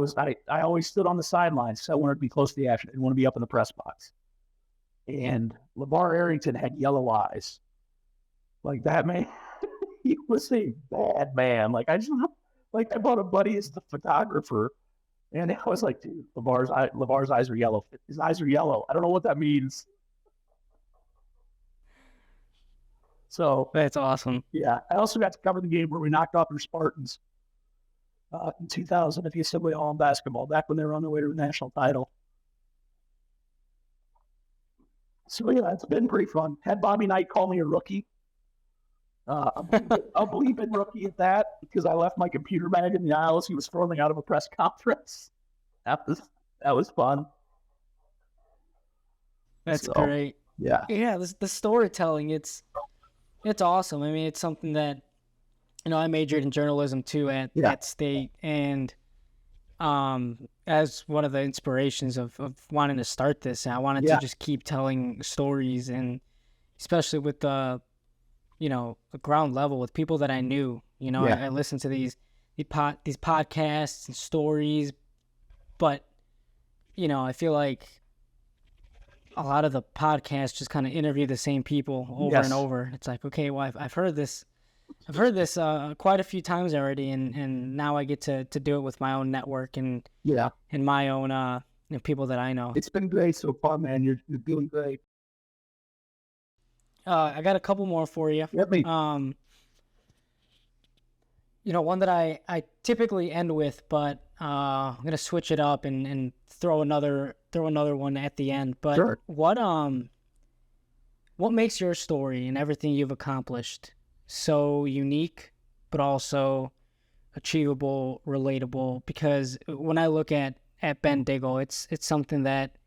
always stood on the sidelines because I wanted to be close to the action. I didn't want to be up in the press box. And LeVar Arrington had yellow eyes. Like that man, he was a bad man. Like I bought a buddy as the photographer, and I was like, dude, LeVar's eyes are yellow. His eyes are yellow. I don't know what that means. So That's awesome. Yeah, I also got to cover the game where we knocked off their Spartans in 2000 at the Assembly Hall in basketball, back when they were on their way to the national title. So yeah, it's been pretty fun. Had Bobby Knight call me a rookie. A bleeping rookie at that, because I left my computer bag in the aisle as he was storming out of a press conference. That was fun. That's great. Yeah. Yeah, the storytelling, it's awesome. I mean, it's something that, I majored in journalism too at State, and as one of the inspirations of wanting to start this, I wanted to just keep telling stories, and especially with the ground level with people that I knew. I listened to these podcasts and stories, but I feel like a lot of the podcasts just kind of interview the same people over and over. It's like, okay, well, I've heard this quite a few times already, and now I get to do it with my own network and my own people that I know. It's been great so far, man. You're doing great. I got a couple more for you. Let me. One that I typically end with, but I'm gonna switch it up and throw another one at the end. But sure. What makes your story and everything you've accomplished so unique, but also achievable, relatable? Because when I look at Ben Diggle, it's something that,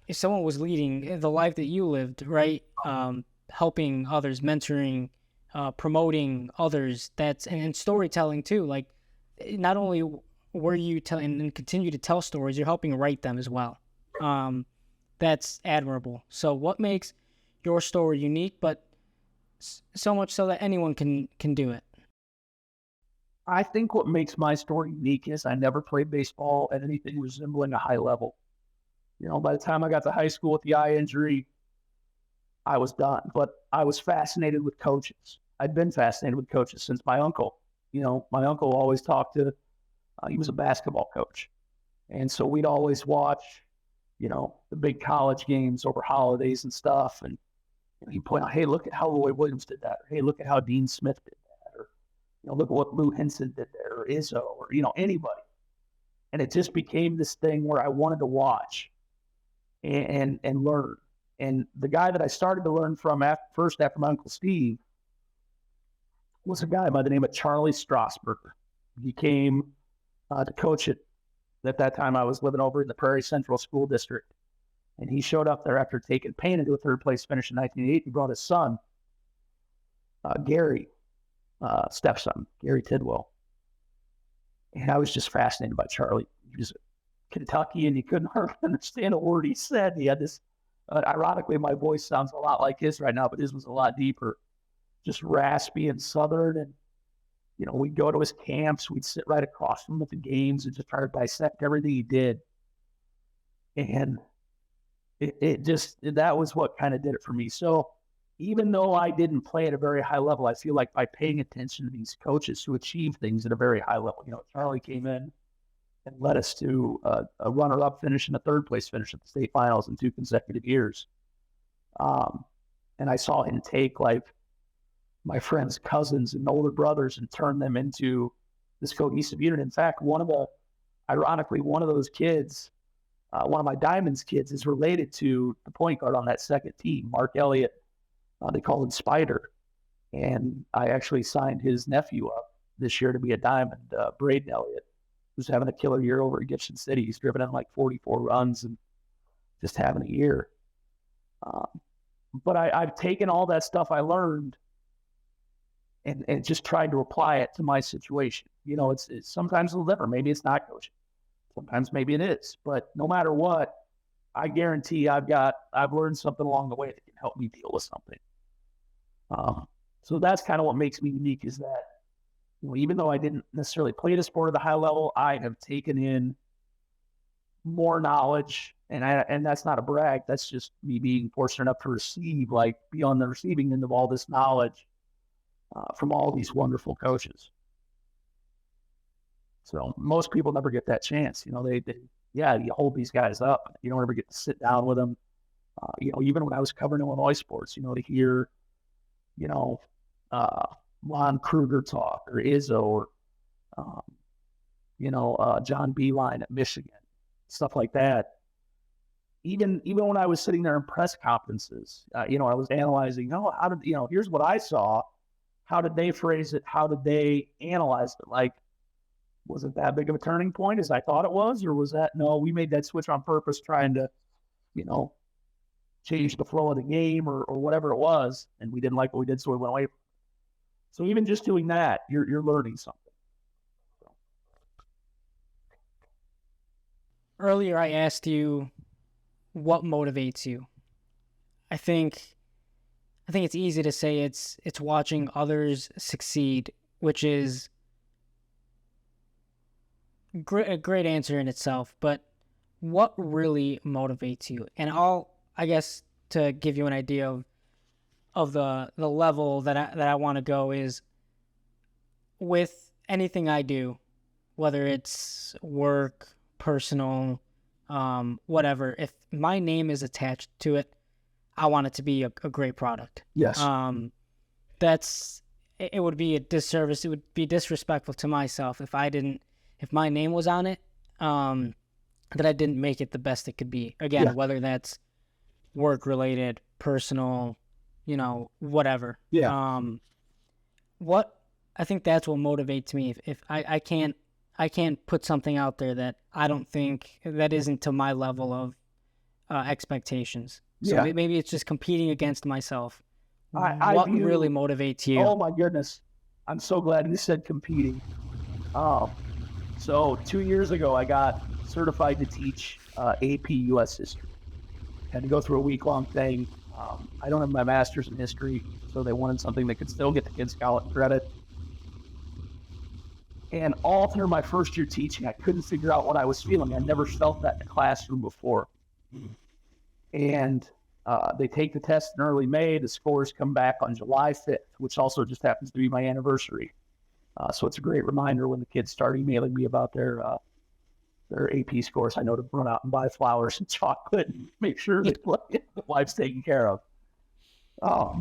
if someone was leading the life that you lived, right, helping others, mentoring, promoting others, and storytelling too. Like, not only were you telling and continue to tell stories, you're helping write them as well. That's admirable. So what makes your story unique, but so much so that anyone can do it? I think what makes my story unique is I never played baseball at anything resembling a high level. By the time I got to high school with the eye injury, I was done. But I was fascinated with coaches. I'd been fascinated with coaches since my uncle. My uncle always talked to, he was a basketball coach. And so we'd always watch, the big college games over holidays and stuff. And he'd point out, hey, look at how Roy Williams did that. Or, hey, look at how Dean Smith did that. Or, look at what Lou Henson did there, or Izzo, or, anybody. And it just became this thing where I wanted to watch and learn. And the guy that I started to learn from after my Uncle Steve was a guy by the name of Charlie Strasburger. He came to coach at that time I was living over in the Prairie Central School District. And he showed up there after taking Payne into a third place finish in 1988. He brought his son, Gary, stepson, Gary Tidwell. And I was just fascinated by Charlie. He was Kentucky, and you couldn't hardly understand a word he said. He had this, ironically, my voice sounds a lot like his right now, but his was a lot deeper, just raspy and southern. And we'd go to his camps, we'd sit right across from him at the games and just try to dissect everything he did. And that was what kind of did it for me. So even though I didn't play at a very high level, I feel like by paying attention to these coaches who achieve things at a very high level, Charlie came in and led us to a runner-up finish and a third-place finish at the state finals in 2 consecutive years. And I saw him take like my friends' cousins and older brothers and turn them into this cohesive unit. In fact, ironically, one of those kids, one of my Diamonds kids, is related to the point guard on that second team, Mark Elliott. They call him Spider. And I actually signed his nephew up this year to be a Diamond, Braden Elliott, who's having a killer year over at Gibson City. He's driven in like 44 runs and just having a year. But I've taken all that stuff I learned and just tried to apply it to my situation. It's sometimes a little different. Maybe it's not coaching. Sometimes maybe it is. But no matter what, I guarantee I've learned something along the way that can help me deal with something. So that's kind of what makes me unique, is that even though I didn't necessarily play the sport at a high level, I have taken in more knowledge, and that's not a brag. That's just me being fortunate enough to receive, like, be on the receiving end of all this knowledge from all these wonderful coaches. So most people never get that chance. You hold these guys up. You don't ever get to sit down with them. Even when I was covering Illinois sports, to hear, Lon Kruger talk, or Izzo, or, John Beeline at Michigan, stuff like that. Even when I was sitting there in press conferences, I was analyzing, how did, here's what I saw. How did they phrase it? How did they analyze it? Like, was it that big of a turning point as I thought it was? Or was that, no, we made that switch on purpose trying to, change the flow of the game or whatever it was, and we didn't like what we did, so we went away from it. So even just doing that, you're learning something. Earlier, I asked you what motivates you. I think it's easy to say it's watching others succeed, which is a great answer in itself. But what really motivates you? And I guess to give you an idea of the level that I want to go is, with anything I do, whether it's work, personal, whatever, if my name is attached to it, I want it to be a great product. Yes. It would be a disservice. It would be disrespectful to myself if my name was on it, that I didn't make it the best it could be. Again, whether that's work related, personal, whatever. Yeah. I think that's what motivates me. If I can't put something out there that I don't think that isn't to my level of expectations. So maybe it's just competing against myself. What really motivates you? Oh my goodness. I'm so glad you said competing. So 2 years ago, I got certified to teach AP US history. Had to go through a week-long thing. I don't have my master's in history, so they wanted something that could still get the kids college credit. And all through my first year teaching, I couldn't figure out what I was feeling. I never felt that in a classroom before. And they take the test in early May. The scores come back on July 5th, which also just happens to be my anniversary. So it's a great reminder when the kids start emailing me about their AP scores. I know to run out and buy flowers and chocolate and make sure that life's taken care of.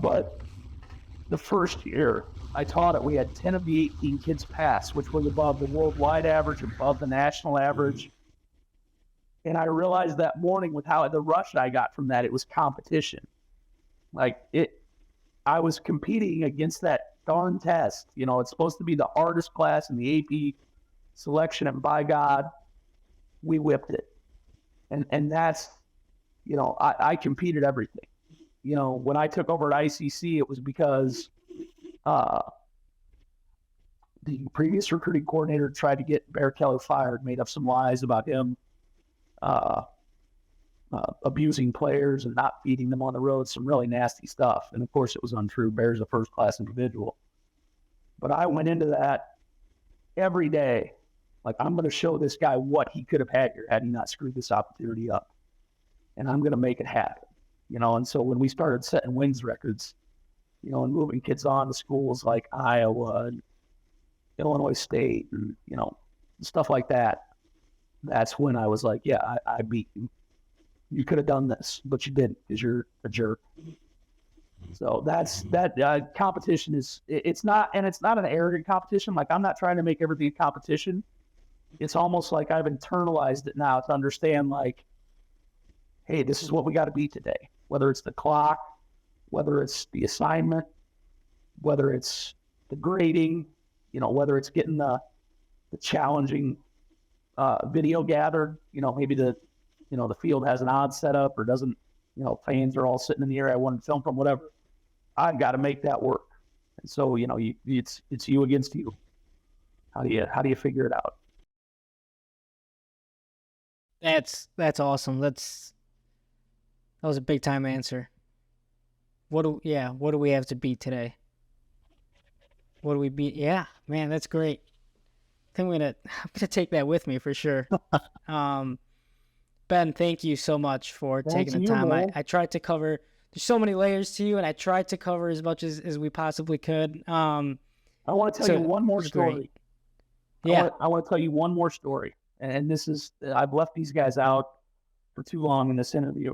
But the first year I taught it, we had 10 of the 18 kids pass, which was above the worldwide average, above the national average. And I realized that morning, with how the rush I got from that, it was competition. I was competing against that darn test. It's supposed to be the hardest class in the AP selection, and by God, we whipped it. And that's, I competed everything. When I took over at ICC, it was because the previous recruiting coordinator tried to get Bear Kelly fired, made up some lies about him abusing players and not feeding them on the road, some really nasty stuff. And of course, it was untrue. Bear's a first-class individual. But I went into that every day. Like, I'm going to show this guy what he could have had here had he not screwed this opportunity up. And I'm going to make it happen, And so when we started setting wins records, and moving kids on to schools like Iowa and Illinois State, and, stuff like that, that's when I was like, yeah, I beat you. You could have done this, but you didn't because you're a jerk. So that competition it's not an arrogant competition. Like, I'm not trying to make everything a competition. It's almost like I've internalized it now to understand, like, hey, this is what we got to beat today. Whether it's the clock, whether it's the assignment, whether it's the grading, whether it's getting the challenging video gathered, maybe the field has an odd setup or doesn't, fans are all sitting in the area I wanted to film from, whatever. I've got to make that work. And so, it's you against you. How do you figure it out? That's awesome. That was a big time answer. What do we have to beat today? What do we beat? Yeah, man, that's great. I think I'm gonna take that with me for sure. Ben, thank you so much for taking the time. I tried to cover. There's so many layers to you, and I tried to cover as much as we possibly could. I want to tell you one more story. Yeah, I want to tell you one more story, and this is I've left these guys out for too long in this interview.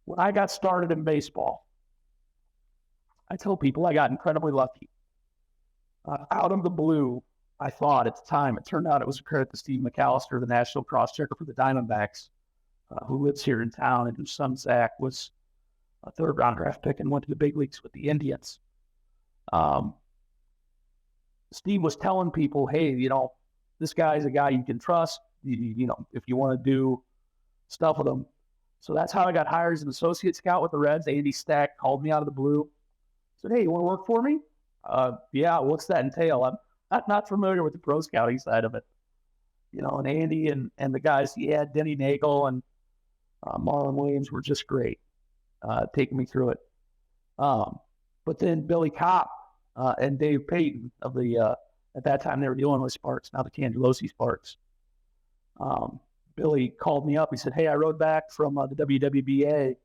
When I got started in baseball, I told people I got incredibly lucky. Out of the blue, I thought at the time, it turned out it was a credit to Steve McAllister, the national cross-checker for the Diamondbacks, who lives here in town and whose son, Zach, was a third-round draft pick and went to the big leagues with the Indians. Steve was telling people, hey, this guy's a guy you can trust, if you want to do stuff with him. So that's how I got hired as an associate scout with the Reds. Andy Stack called me out of the blue. Said, hey, you want to work for me? Yeah, what's that entail? I'm not familiar with the pro scouting side of it. And Andy and the guys he had, Denny Nagel and Marlon Williams, were just great, taking me through it. But then Billy Kopp and Dave Payton of the, at that time they were the Illinois Sparks, now the Cangelosi Sparks. Billy called me up. He said, hey, I rode back from the WWBA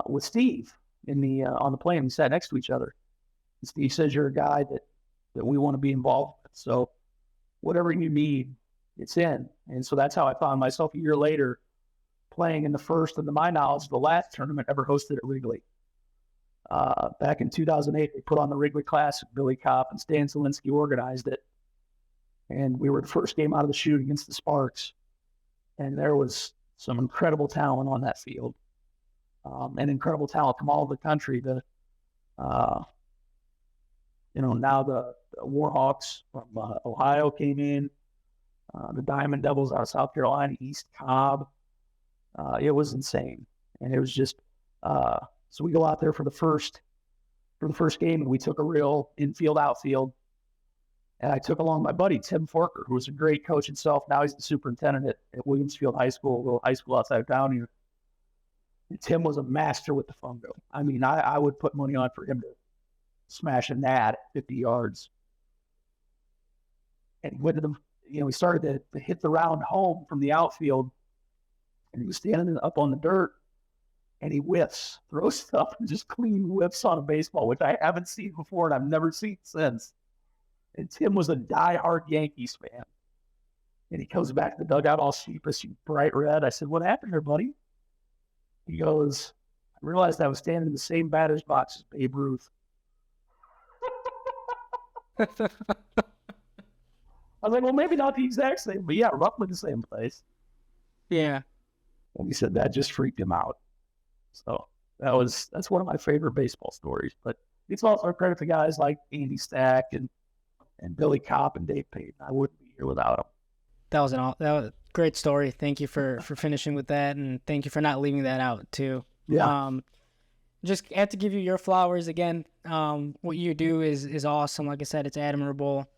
with Steve on the plane. We sat next to each other. And Steve says, you're a guy that we want to be involved with. So whatever you need, it's in. And so that's how I found myself a year later playing in the first, and to my knowledge, the last tournament ever hosted at Wrigley. Back in 2008, they put on the Wrigley Classic. Billy Kopp and Stan Zielinski organized it. And we were the first game out of the chute against the Sparks. And there was some incredible talent on that field, and incredible talent from all over the country. Now the Warhawks from Ohio came in, the Diamond Devils out of South Carolina, East Cobb. It was insane, and it was just so we go out there for the first game, and we took a real infield outfield. And I took along my buddy, Tim Forker, who was a great coach himself. Now he's the superintendent at Williamsfield High School, a little high school outside of town here. And Tim was a master with the fungo. I mean, I would put money on for him to smash a gnat at 50 yards. And he went to he started to hit the round home from the outfield. And he was standing up on the dirt, and he whiffs, throws stuff, and just clean whiffs on a baseball, which I haven't seen before and I've never seen since. And Tim was a diehard Yankees fan. And he comes back to the dugout all sheepish, bright red. I said, what happened here, buddy? He goes, I realized I was standing in the same batter's box as Babe Ruth. I was like, well, maybe not the exact same, but yeah, roughly the same place. Yeah. And he said that just freaked him out. So that's one of my favorite baseball stories. But it's also a credit to guys like Andy Stack and Billy Kopp and Dave Payton. I wouldn't be here without them. That was a great story. Thank you for finishing with that, and thank you for not leaving that out too. Yeah. Just have to give you your flowers again. What you do is awesome. Like I said, it's admirable.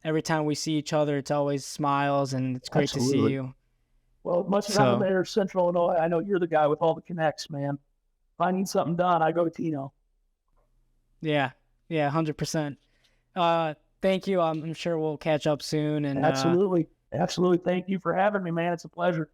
Every time we see each other, it's always smiles, and it's great Absolutely. to see you. Well, much as I'm there, Central Illinois, I know you're the guy with all the connects, man. If I need something done, I go to Tino. Yeah, 100%. Thank you. I'm sure we'll catch up soon. And Absolutely. Absolutely. Thank you for having me, man. It's a pleasure.